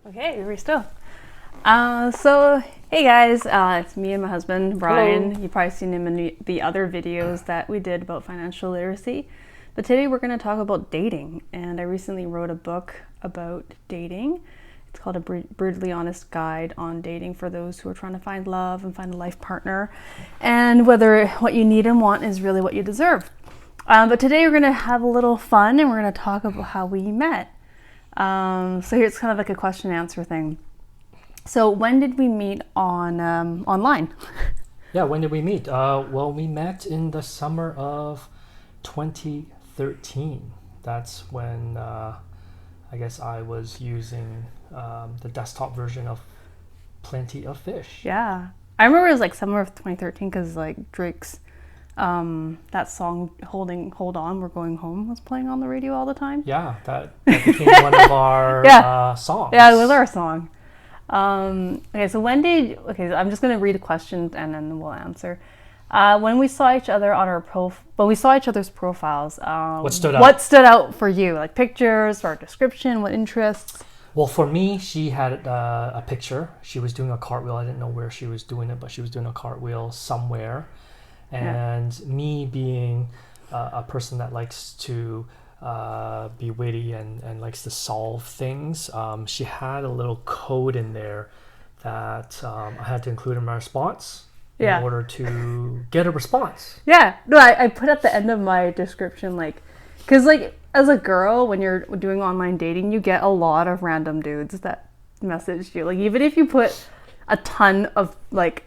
Okay, we're still. Hey guys, it's me and my husband, Brian. Hello. You've probably seen him in the other videos that we did about financial literacy. But today we're going to talk about dating. And I recently wrote a book about dating. It's called A Brutally Honest Guide on Dating for those who are trying to find love and find a life partner. And whether what you need and want is really what you deserve. But today we're going to have a little fun and we're going to talk about how we met. So here's kind of like a question and answer thing. So when did we meet on online? Yeah, when did we meet? Well, we met in the summer of 2013. That's when I guess I was using the desktop version of Plenty of Fish. Yeah. I remember it was like summer of 2013 because like Drake's that song Hold On, We're Going Home was playing on the radio all the time. Yeah, that became one of our songs. Yeah, it was our song. Okay, so so I'm just going to read a question and then we'll answer. When we saw each other on we saw each other's profiles, What stood out? What stood out for you? Like pictures or description, what interests? Well, for me, she had a picture. She was doing a cartwheel. I didn't know where she was doing it, but she was doing a cartwheel somewhere. And me being a person that likes to be witty and likes to solve things, she had a little code in there that I had to include in my response in order to get a response. Yeah, no, I put at the end of my description, like, because like as a girl, when you're doing online dating, you get a lot of random dudes that message you. Like even if you put a ton of like,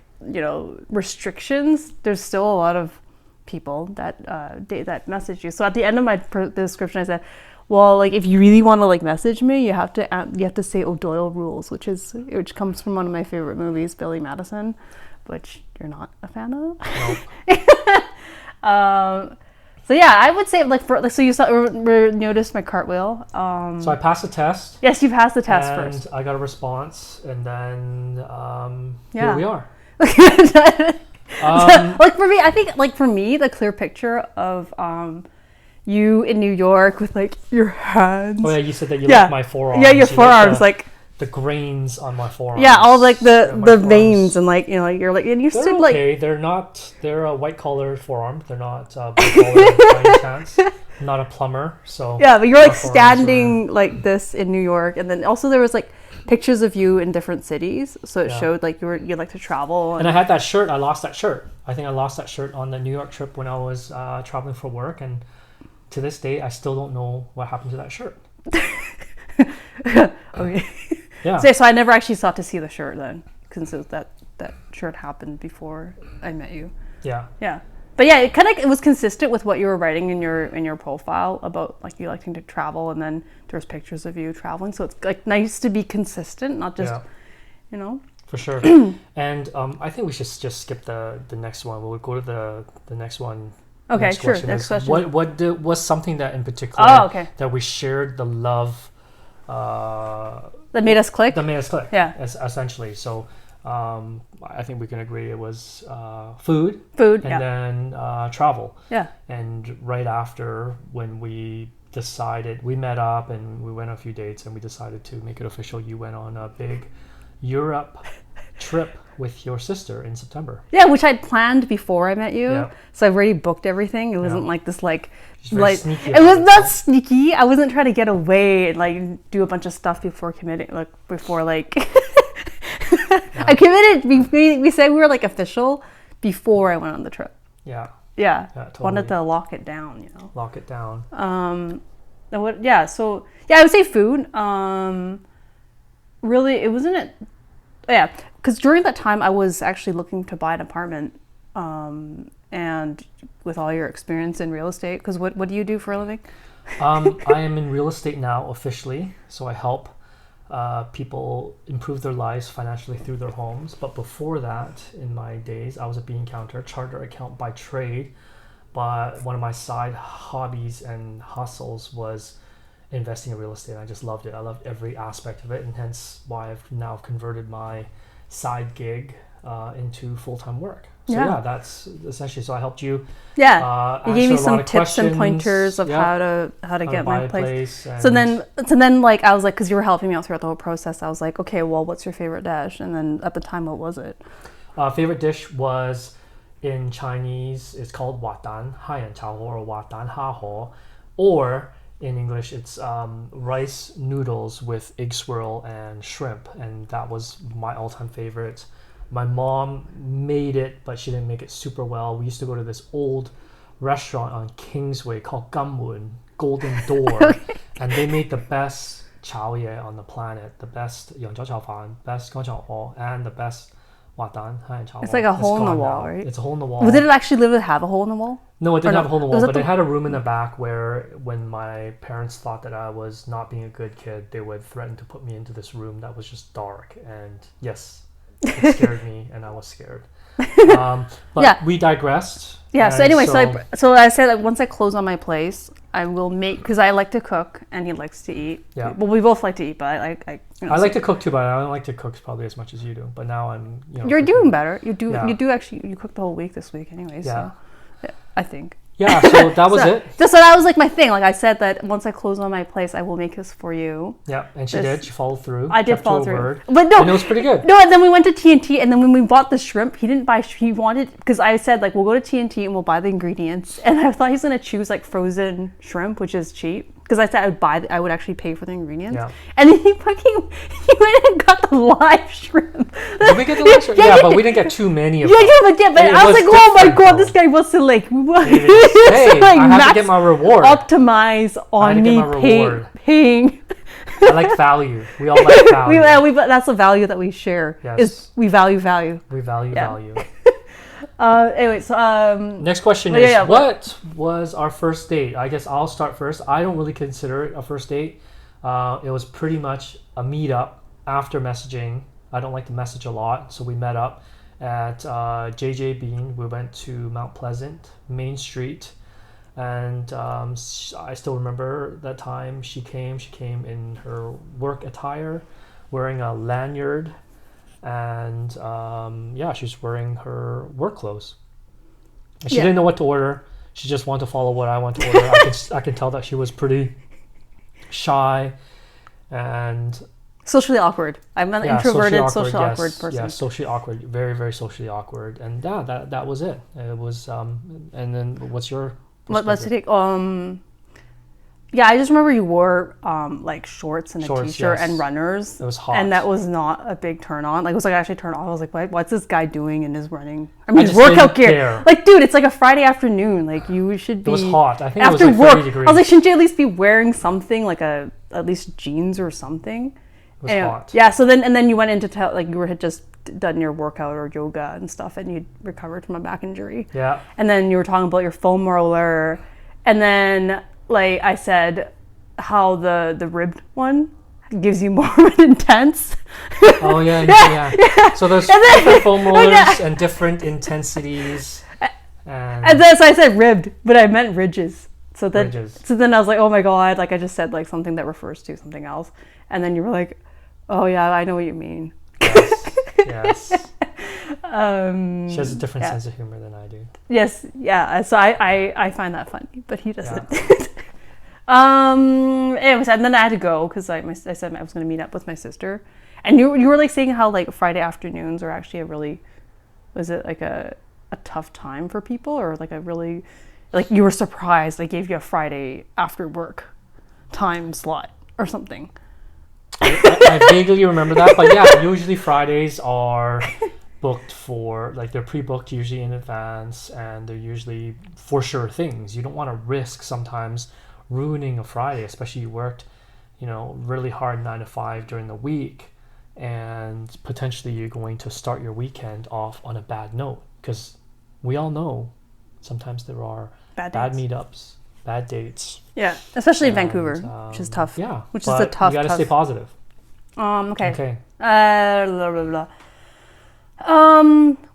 restrictions, there's still a lot of people that that message you. So at the end of my description, I said, well, like if you really want to like message me, you have to say O'Doyle rules, which comes from one of my favorite movies, Billy Madison, which you're not a fan of. Nope. So yeah, I would say so you noticed my cartwheel. So I passed the test. Yes, you passed the test and first. I got a response, and then here we are. Like for me, the clear picture of you in New York with like your hands. Oh yeah, you said that you like my forearms. Yeah, your forearms, like the grains on my forearms. Yeah, all like the veins and like you're like and you they're stood okay. like They're a white collar forearm. They're not blue collar by any chance. I'm not a plumber, so yeah, but you're like standing like this in New York, and then also there was like pictures of you in different cities, so it showed like you like to travel. And I had that shirt. I lost that shirt. I think I lost that shirt on the New York trip when I was traveling for work, and to this day I still don't know what happened to that shirt. Okay. Yeah. So I never actually sought to see the shirt then, since that shirt happened before I met you. Yeah. Yeah. But yeah, it was consistent with what you were writing in your profile about like you liking to travel, and then there's pictures of you traveling. So it's like nice to be consistent, not just For sure. And I think we should just skip the next one. We'll go to the next one. Okay, next sure. Question next is, question. What was something that in particular that we shared the love that made us click? That made us click. Yeah. Essentially. So I think we can agree it was food, and then travel. Yeah. And right after, when we met up and we went on a few dates, and we decided to make it official, you went on a big Europe trip with your sister in September. Yeah, which I'd planned before I met you. Yeah. So I've already booked everything. It wasn't like this sneaky. It was not sneaky. I wasn't trying to get away and like do a bunch of stuff before committing. I committed. We said we were like official before I went on the trip. Yeah. Yeah. Totally. Wanted to lock it down, Lock it down. So I would say food. Really, it wasn't it. Yeah, because during that time I was actually looking to buy an apartment. And with all your experience in real estate, because what do you do for a living? I am in real estate now officially, so I help people improve their lives financially through their homes. But before that, in my days, I was a bean counter, chartered accountant by trade. But one of my side hobbies and hustles was investing in real estate. I just loved it. I loved every aspect of it, and hence why I've now converted my side gig into full-time work. So yeah, that's essentially. So I helped you. Yeah, you gave me some tips questions. and pointers of how to get my place. So then like I was like, because you were helping me out throughout the whole process, I was like, okay, well, what's your favorite dish? And then at the time, what was it? Favorite dish was, in Chinese, it's called Wadan Haiyan Chao or Wadan Ha Ho, or in English, it's rice noodles with egg swirl and shrimp, and that was my all-time favorite. My mom made it, but she didn't make it super well. We used to go to this old restaurant on Kingsway called Gammun, Golden Door, and they made the best chao ye on the planet, the best yang chao chao fan, best gong chao ho, and the best wadan haiyan chao. It's like a hole in the wall, right? It's a hole in the wall. Well, did it actually literally have a hole in the wall? No, it didn't have a hole in the wall, but it had a room in the back where, when my parents thought that I was not being a good kid, they would threaten to put me into this room that was just dark. And yes, it scared me, and I was scared. But we digressed. Yeah. So anyway, so I said that once I close on my place, I will make, because I like to cook and he likes to eat. Yeah. Well, we both like to eat, but I like to cook too, but I don't like to cook probably as much as you do. But now I'm, You're doing better. You do actually. You cooked the whole week this week, anyways. Yeah. So, I think. Yeah, so that was it. So that was like my thing. Like I said that once I close on my place, I will make this for you. Yeah, and she did. She followed through. I did follow through. Word, but no, and it was pretty good. No, and then we went to T&T, and then when we bought the shrimp, he didn't buy. He wanted, because I said like we'll go to T&T and we'll buy the ingredients, and I thought he was gonna choose like frozen shrimp, which is cheap. Because I said I would actually pay for the ingredients. Yeah. And then he went and got the live shrimp. Did we get the live shrimp? Yeah, but we didn't get too many of them. But I was like, oh my god, this guy wants to like, hey, I have to get my reward. Optimize on me paying. I like value. We all like value. That's the value that we share. Yes. Is we value value. We value value. Anyway, so next question is, what was our first date? I guess I'll start first. I don't really consider it a first date. It was pretty much a meetup after messaging. I don't like to message a lot, so we met up at JJ Bean. We went to Mount Pleasant, Main Street, and I still remember that time she came. She came in her work attire, wearing a lanyard. And she was wearing her work clothes. And she didn't know what to order. She just wanted to follow what I want to order. I can tell that she was pretty shy and socially awkward. I'm an introverted, socially awkward person. Yeah, socially awkward, very, very socially awkward. And that was it. It was. And then what's your? Let's take. Yeah, I just remember you wore like shorts and a t-shirt and runners. It was hot. And that was not a big turn on. Like it was like actually turn on. I was like, what's this guy doing in his running? I mean, his workout gear. Like, dude, it's like a Friday afternoon. Like you should be. It was hot. I think after it was like work, 30 degrees. I was like, shouldn't you at least be wearing something like at least jeans or something? It was hot. Yeah. So then you went into like you had just done your workout or yoga and stuff, and you'd recovered from a back injury. Yeah. And then you were talking about your foam roller, and then. Like I said, how the ribbed one gives you more of an intense. Oh yeah. So there's different foam rollers and different intensities. And then so I said ribbed, but I meant ridges. So then I was like, oh my god, like I just said like something that refers to something else, and then you were like, oh yeah, I know what you mean. Yes. She has a different sense of humor than I do. Yes, yeah. So I find that funny, but he doesn't. Anyways, and then I had to go because I said I was going to meet up with my sister, and you were like saying how like Friday afternoons are actually was it like a tough time for people, or like a really like you were surprised I gave you a Friday after work time slot or something. I vaguely remember that, but yeah, usually Fridays are booked for, like they're pre-booked usually in advance, and they're usually for sure things. You don't want to risk sometimes ruining a Friday, especially you worked, really hard 9 to 5 during the week, and potentially you're going to start your weekend off on a bad note, because we all know sometimes there are bad meetups, bad dates. Yeah, especially in Vancouver, which is tough. Yeah, which is a tough. You got to stay positive. Okay.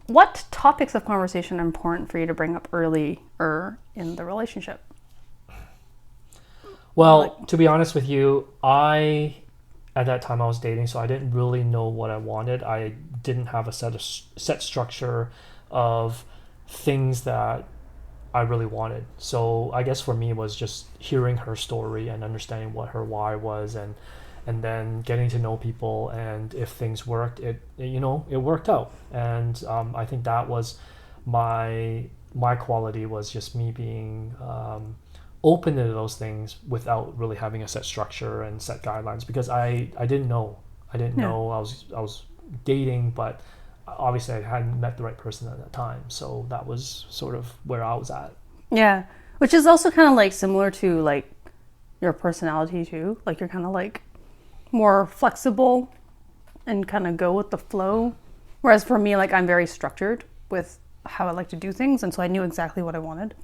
What topics of conversation are important for you to bring up earlier in the relationship? Well, to be honest with you, at that time I was dating, so I didn't really know what I wanted. I didn't have a set structure of things that I really wanted. So I guess for me it was just hearing her story and understanding what her why was, and then getting to know people, and if things worked, it worked out. And I think that was my quality, was just me being open to those things without really having a set structure and set guidelines, because I didn't know. I was dating, but obviously I hadn't met the right person at that time. So that was sort of where I was at. Yeah, which is also kind of like similar to like your personality too. Like you're kind of like more flexible and kind of go with the flow. Whereas for me, like I'm very structured with how I like to do things, and so I knew exactly what I wanted.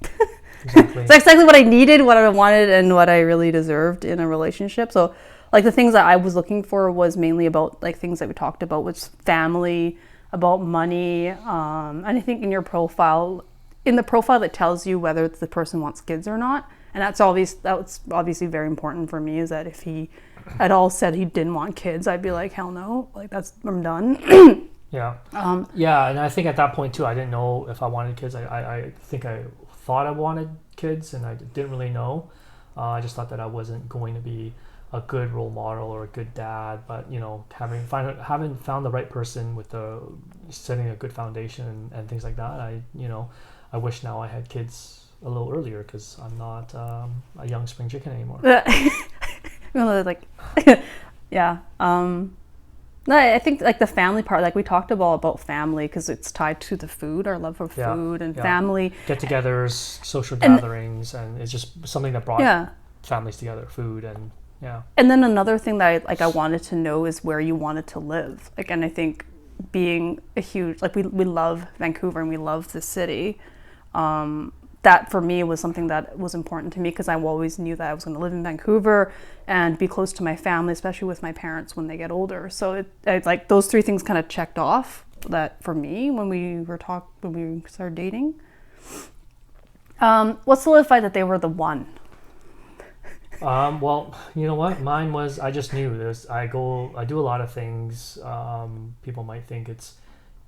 Exactly. It's exactly what I needed, what I wanted, and what I really deserved in a relationship. So like the things that I was looking for was mainly about like things that we talked about, was family, about money. And I think in the profile that tells you whether the person wants kids or not. And that's obviously very important for me, is that if he at all said he didn't want kids, I'd be like, hell no, like I'm done. Yeah. And I think at that point too, I didn't know if I wanted kids. I think I thought I wanted kids, and I didn't really know. I just thought that I wasn't going to be a good role model or a good dad, but having found the right person with setting a good foundation and things like that, I wish now I had kids a little earlier, because I'm not a young spring chicken anymore. Like, yeah. No, I think like the family part, like we talked about family, because it's tied to the food, our love for food and family. Get-togethers, social gatherings, and it's just something that brought families together, food and And then another thing that I wanted to know is where you wanted to live. Like, and I think being a huge, like we love Vancouver and we love the city. That for me was something that was important to me, because I always knew that I was going to live in Vancouver and be close to my family, especially with my parents when they get older. So like those three things kind of checked off that for me when we started dating. What solidified that they were the one? Well, you know what? Mine was, I just knew this. I do a lot of things. People might think it's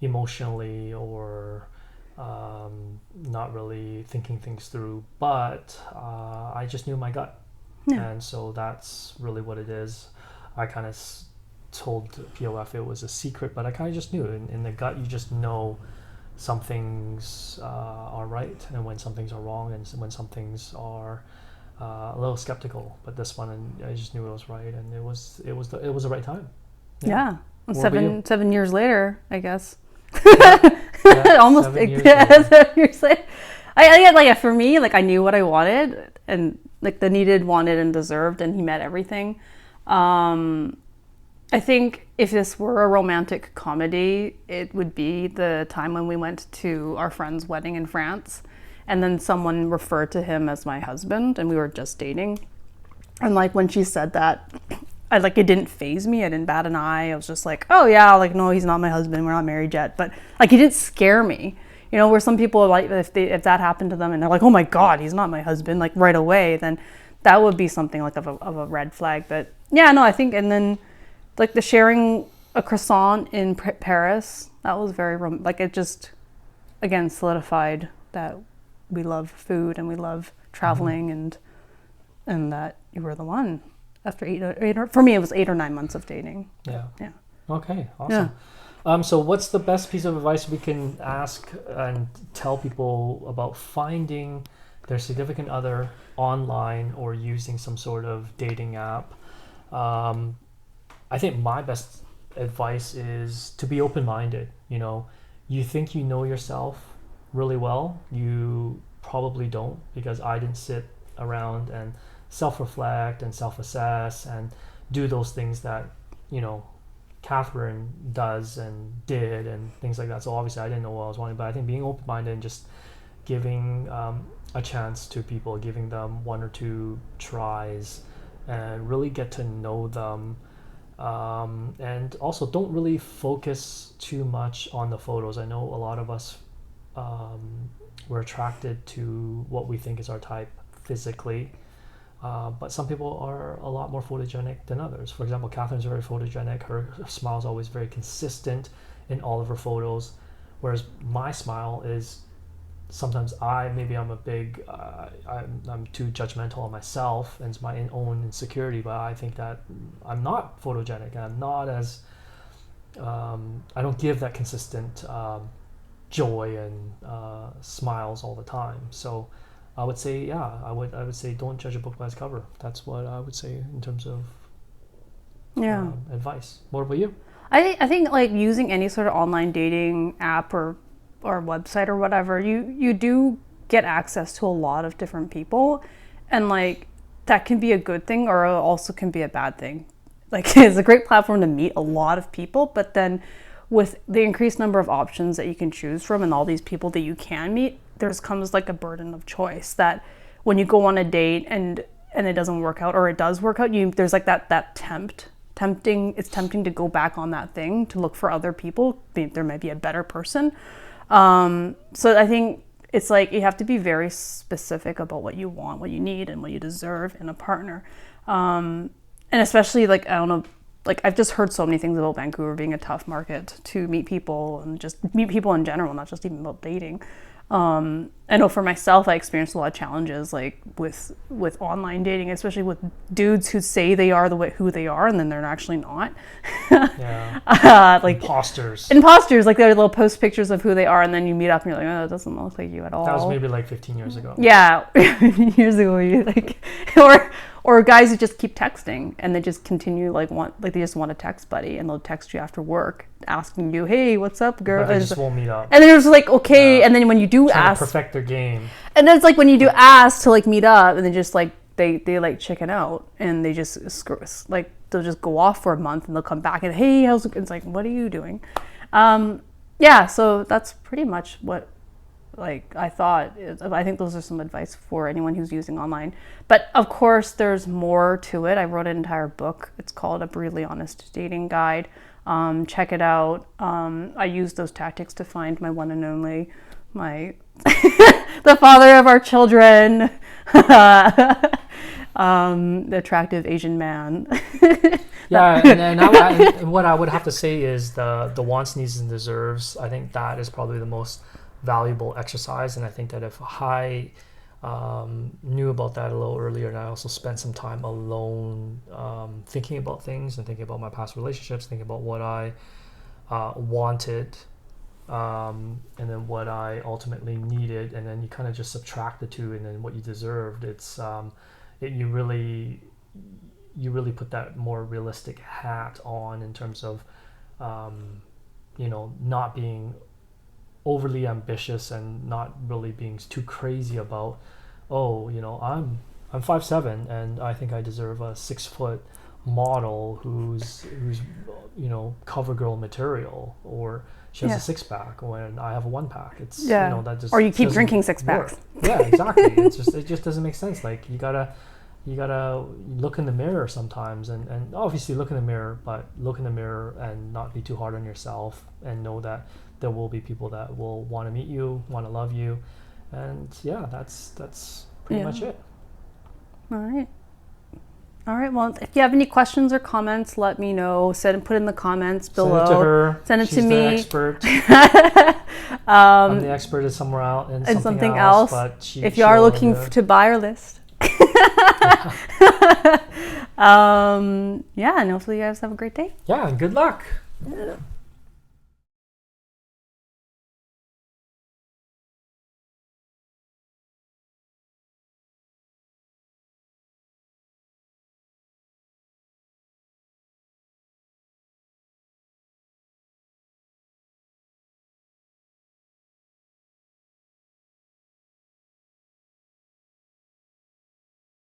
emotionally or not really thinking things through, but I just knew my gut. Yeah. And so that's really what it is. I kind of told POF it was a secret, but I kind of just knew. In the gut, you just know some things are right, and when some things are wrong, and when some things are a little skeptical. But this one, and I just knew it was right, and it was the right time. Yeah. Well, 7 years later, I guess. Almost 7 years later. 7 years later. I for me, like I knew what I wanted, and like the needed, wanted, and deserved, and he met everything. I think if this were a romantic comedy, it would be the time when we went to our friend's wedding in France, and then someone referred to him as my husband, and we were just dating. And like when she said that, it didn't faze me. I didn't bat an eye. I was just like, oh yeah, like no, he's not my husband. We're not married yet. But like he didn't scare me. Where some people like if that happened to them and they're like, oh my God, he's not my husband, like right away, then that would be something like of a red flag. But yeah, no, I think, and then like the sharing a croissant in Paris, that was very like it just again solidified that we love food and we love traveling, and that you were the one. After for me, it was 8 or 9 months of dating. Yeah. Yeah. Okay. Awesome. Yeah. So what's the best piece of advice we can ask and tell people about finding their significant other online or using some sort of dating app? I think my best advice is to be open-minded. You think you know yourself really well. You probably don't, because I didn't sit around and self-reflect and self-assess and do those things that Katharine does and did and things like that. So obviously I didn't know what I was wanting, but I think being open-minded and just giving a chance to people, giving them 1 or 2 tries, and really get to know them, and also don't really focus too much on the photos. I know a lot of us we're attracted to what we think is our type physically. But some people are a lot more photogenic than others. For example, Catherine's very photogenic. Her smile is always very consistent in all of her photos, whereas my smile is sometimes I'm a big I'm too judgmental on myself and it's my own insecurity, but I think that I'm not photogenic and I'm not as I don't give that consistent joy and smiles all the time. So I would say, I would say don't judge a book by its cover. That's what I would say in terms of advice. What about you? I think like using any sort of online dating app or website or whatever, you do get access to a lot of different people, and like that can be a good thing or also can be a bad thing. Like it's a great platform to meet a lot of people, but then with the increased number of options that you can choose from and all these people that you can meet, there's comes like a burden of choice that when you go on a date and it doesn't work out, or it does work out, there's like that tempting. It's tempting to go back on that thing to look for other people. There might be a better person. So I think it's like you have to be very specific about what you want, what you need, and what you deserve in a partner. And especially like, I don't know, like I've just heard so many things about Vancouver being a tough market to meet people and just meet people in general, not just even about dating. I know for myself, I experienced a lot of challenges like with online dating, especially with dudes who say they are who they are and then they're actually not. Like Imposters, like they'll post pictures of who they are and then you meet up and you're like, oh, that doesn't look like you at all. that was maybe like 15 years ago. Yeah. Years ago, you like, or guys who just keep texting and they just continue they just want a text buddy and they'll text you after work asking you, hey, what's up, girl? But they just won't meet up. And then it was like, okay. And then when you do ask, to perfect their game. And then it's like when you do ask to like meet up and they just like, they like chicken out and they just like, they'll just go off for a month and they'll come back and, hey, how's it? It's like, what are you doing? So that's pretty much what like I thought. I think those are some advice for anyone who's using online. But of course, there's more to it. I wrote an entire book. It's called A Brutally Honest Dating Guide. Check it out. I use those tactics to find my one and only, the father of our children, the attractive Asian man. And what I would have to say is the wants, needs, and deserves. I think that is probably the most valuable exercise, and I think that if I knew about that a little earlier, and I also spent some time alone thinking about things and thinking about my past relationships, thinking about what I wanted, and then what I ultimately needed, and then you kind of just subtract the two, and then what you deserved. You really put that more realistic hat on in terms of not being overly ambitious and not really being too crazy about, I'm 5'7" and I think I deserve a 6-foot model who's cover girl material, or she has a 6-pack when I have a 1-pack. It's that just, or you keep drinking 6-packs. Yeah, exactly. It just doesn't make sense. Like you gotta look in the mirror sometimes and obviously look in the mirror, but look in the mirror and not be too hard on yourself, and know that there will be people that will want to meet you, want to love you, and that's pretty much it. All right. Well, if you have any questions or comments, let me know. Put in the comments below. Send it to her. Send it She's to me. The expert. I'm the expert is somewhere out in something else. But if you are looking to buy our list. And hopefully you guys have a great day. Yeah, and good luck. Yeah.